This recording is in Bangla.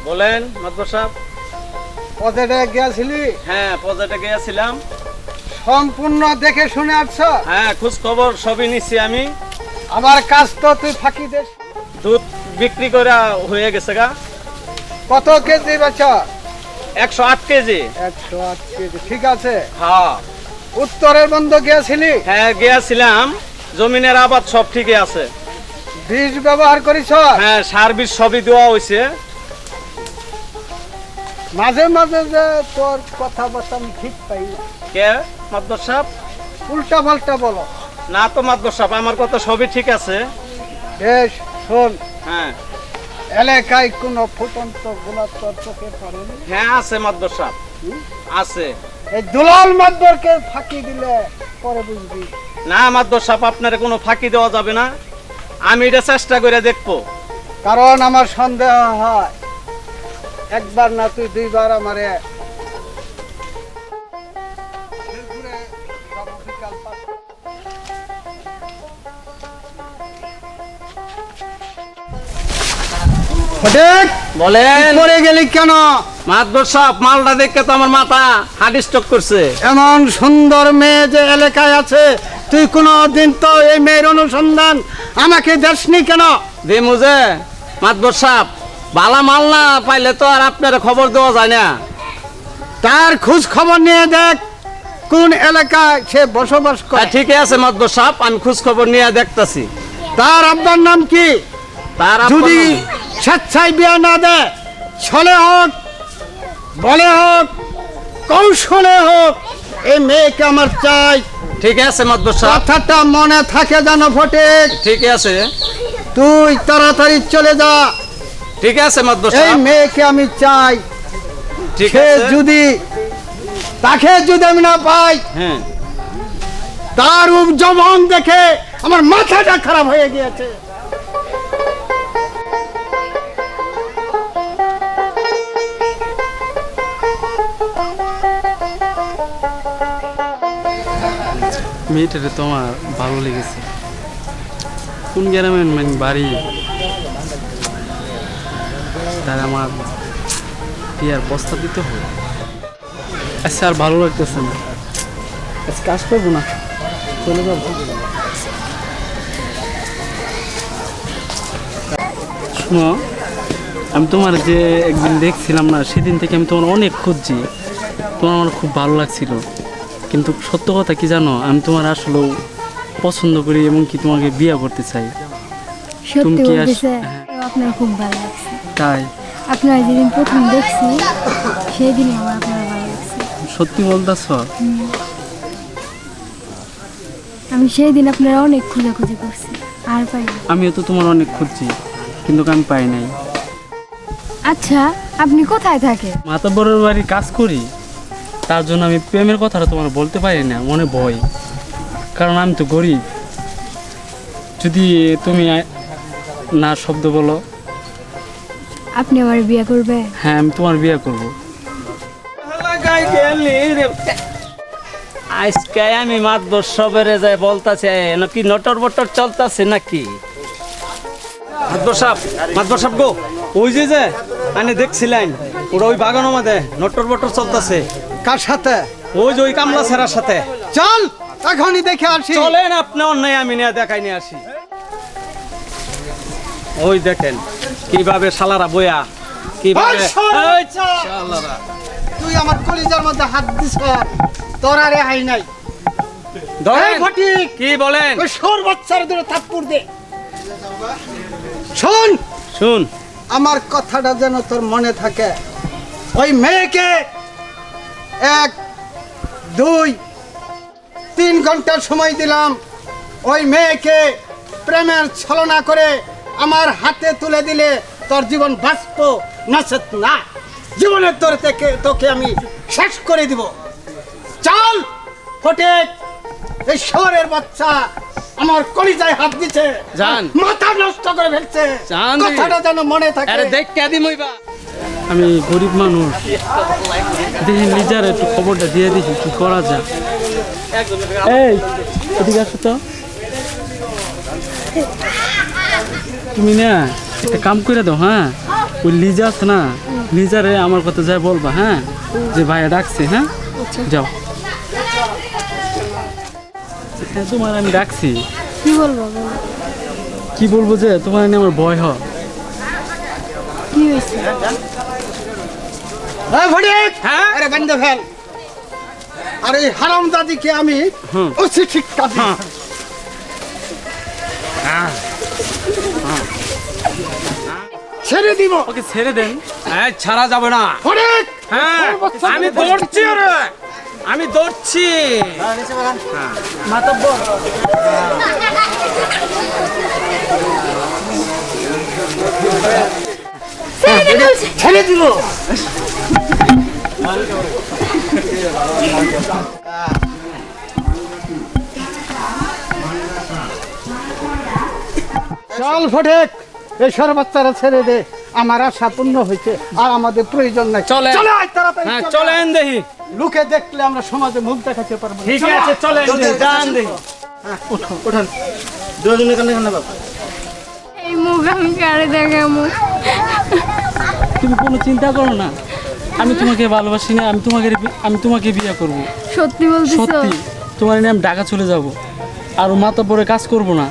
বলেন মাতবর সাহেব। প্রজেক্টে গিয়েছিলি? হ্যাঁ, প্রজেক্টে গিয়েছিলাম। সম্পূর্ণ দেখে শুনে আসছ? হ্যাঁ, খোঁজ খবর সবই নিচ্ছি আমি। আমার কাজ তো তুই ফাঁকি দিস। দুধ বিক্রি করে হয়ে গেছে গা। কত কেজি বেচ? 108 কেজি। 108 কেজি, ঠিক আছে। হ্যাঁ উত্তরের বন্ধ গিয়েছিলি? হ্যাঁ গিয়েছিলাম, জমিনের আবাদ সব ঠিকই আছে। বীজ ব্যবহার করিস? হ্যাঁ, সার বীজ সবই দেওয়া হয়েছে। মাঝে মাঝে যে তোর কথাবার্তা আমি ঠিক পাই না। কে মাতবর সাহেব? উল্টা পাল্টা বলো। না তো মাতবর সাহেব, আমার কথা সবই ঠিক আছে। বেশ, শোন, হ্যাঁ এলাকায় কোনো ফুটন্ত গোলাপ তোর চোখে পড়েনি? হ্যাঁ আছে মাতবর সাহেব, আছে। এই দুলাল মাদবরকে ফাঁকি দিলে পরে বুঝবি। না মাতবর সাহেব, আপনার কোনো ফাঁকি দেওয়া যাবে না, আমি এটা চেষ্টা করে দেখবো। কারণ আমার সন্দেহ হয় একবার না তুই দুইবার আমারে বলেন। পরে গেলি কেন? মাতবর সাহেব, মালটা দেখে তো আমার মাথা হার্ট স্ট্রোক করছে। এমন সুন্দর মেয়ে যে এলাকায় আছে, তুই কোনো দিন তো এই মেয়ের অনুসন্ধান আমাকে দেসনি কেন? দে মুজে মাতবর সাহেব, বালা মাল না পাইলে তো আর আপনার খবর দেওয়া যায় না। তার খোঁজ খবর নিয়ে দেখ কোন এলাকায় সে বসবাস করে। হ্যাঁ, ঠিকই আছে মাতবর সাহেব, আমি খোঁজ খবর নিয়ে দেখতাছি। তার আব্বার নাম কি? তার আব্বার যদি নাম- স্বেচ্ছায় বিয়ে না দেয়, ছলে হোক বলে হোক কৌশলে হোক, এই মেয়েকে আমার চাই। ঠিক আছে মাতবর সাহেব, কথাটা মনে থাকে যেন ফটিক। ঠিক আছে। তুই তাড়াতাড়ি চলে যা। ঠিক আছে মাতবর এই সাহেব, মেয়েকে আমি চাই। ঠিক সে আছে। যদি তাকে যদি আমি না পাই, হ্যাঁ, তার জবান দেখে আমার মাথাটা খারাপ হয়ে গিয়েছে। মেয়েটারে তোমার ভালো লেগেছে। কোন গ্রামের মানে বাড়ি, তার আমার বিয়ার প্রস্তাব দিতে হবে। আচ্ছা, আর ভালো লাগতেছে না, আজকে কাজ করবো না, চলে যাবো। শোনো, আমি তোমার যে একদিন দেখছিলাম না, সেদিন থেকে আমি তোমার অনেক খুঁজছি। তোমার আমার খুব ভালো লাগছিল, কিন্তু সত্য কথা কি জানো, আমি তোমার আসলেও পছন্দ করি এবং কি তোমাকে বিয়ে করতে চাই। তুমি সত্যি কি বলতেছে, হ্যাঁ। আপনার খুব ভালো লাগছে। তাই আপনার যেদিন প্রথম দেখছি সেই দিনই আমার আপনার ভালো লাগছে। সত্যি বলতেছ? আমি সেই দিন আপনারা অনেক খোঁজাখুঁজি করছি, আর পাইনি। আমিও তো তোমার অনেক খুঁজছি, কিন্তু আমি পাই নাই। আচ্ছা, আপনি কোথায় থাকেন? মাতাবরের বাড়ি কাজ করি, তার জন্য আমি প্রেমের কথাটা তোমার বলতে পারি না, মনে ভয়, কারণ আমি তো গরিব। যদি তুমি না শব্দ বলো, আপনি আমার বিয়ে করবে? হ্যাঁ আমি তোমার বিয়ে করব। আজকে আমি মাতবর সবেরে যাই বলতাছে নাকি নটর বটর চলতেছে নাকি। মাতবর সাহেব গো, ওই যে আমি দেখছিলেন ওরা ওই বাগানের মধ্যে নটর বটর চলতেছে। কার সাথে? ওই যে ওই কামলা ছেড়ার সাথে। চল এখনই দেখে আসি। চলেন, আপনি অন্যায় আমি নিয়ে দেখাই নিয়ে আসি। ওই দেখেন কিভাবে শালারা বয়া কিভাবে। ওই শালা! এই শালারা। তুই আমার কলিজার মধ্যে হাত দিছ, তোর আর রেহাই নাই। ধরেন। এই ফটিক, কি বলেন? ওই সর বাচ্চার দুটো থাপ্পড় দে। শোন, শুন, আমার কথাটা যেন তোর মনে থাকে। ওই মেয়েকে 1, 2, 3 ঘন্টা সময় দিলাম। ওই মেয়েকে প্রেমের ছলনা করে আমার হাতে তুলে দিলে তোর জীবন বাঁচত নচেত না। জীবনের তোকে আমি শেষ করে দিব। চল ফটিক, এই শহরের বাচ্চা আমার কলিজায় হাত দিছে, যান। মাথা নষ্ট করে ফেলছে। যান দি। কথাটা যেন মনে থাকে। আরে দেখ কে দিমইবা। আমি গরিব মানুষ, দেখি নিজের একটু খবরটা দিয়ে দেখি কি করা যায়। এই এদিকে আসো তো, তুমি না একটা কাম করে দাও। হ্যাঁ, ওই লিজা আছে না, লিজারে আমার কথা যাই বলবা, হ্যাঁ, যে ভাইয়া ডাকছে, হ্যাঁ, আচ্ছা যাও। হ্যাঁ, তোমার আমি ডাকছি। কি বলবো বলো? কি বলবো যে তোমার নিয়ে আমার ভয় হয়। কি হয়েছে? এই ফটিক, হ্যাঁ? আরে বন্ধ ফেল। আর এই হারামজাদিকে আমি উচিত শিক্ষা দিই। ছেড়ে দিব। ওকে ছেড়ে দেন। এই ছাড়া যাবে না। ফটিক, হ্যাঁ আমি দৌড়ছি রে, আমি দৌড়ছি। মাতব্বর ছেড়ে দিব। চল ফটেক, এই সর্বাচ্চারা ছেড়ে দে। আমার আশা পূর্ণ হয়েছে, আর আমাদের প্রয়োজন নাই। চলে। চলে আয় তাড়াতাড়ি, হ্যাঁ চলে। চলেন দেখি। লোকে দেখলে আমরা সমাজে মুখ দেখাতে পারবো না। ঠিক চলো। আছে চলেন দেখি, যান দেখি। ওঠান দুজনে কানে কানে বাবা। এই মুখ আমি কারে দেখাবো? তুমি কোনো চিন্তা করো না, আমি তোমাকে ভালোবাসি না, আমি তোমাকে বিয়ে করব। সত্যি বলতেছো? সত্যি, তোমার নিয়ে আমি ঢাকা চলে যাব, আর মাতব্বরে কাজ করব না।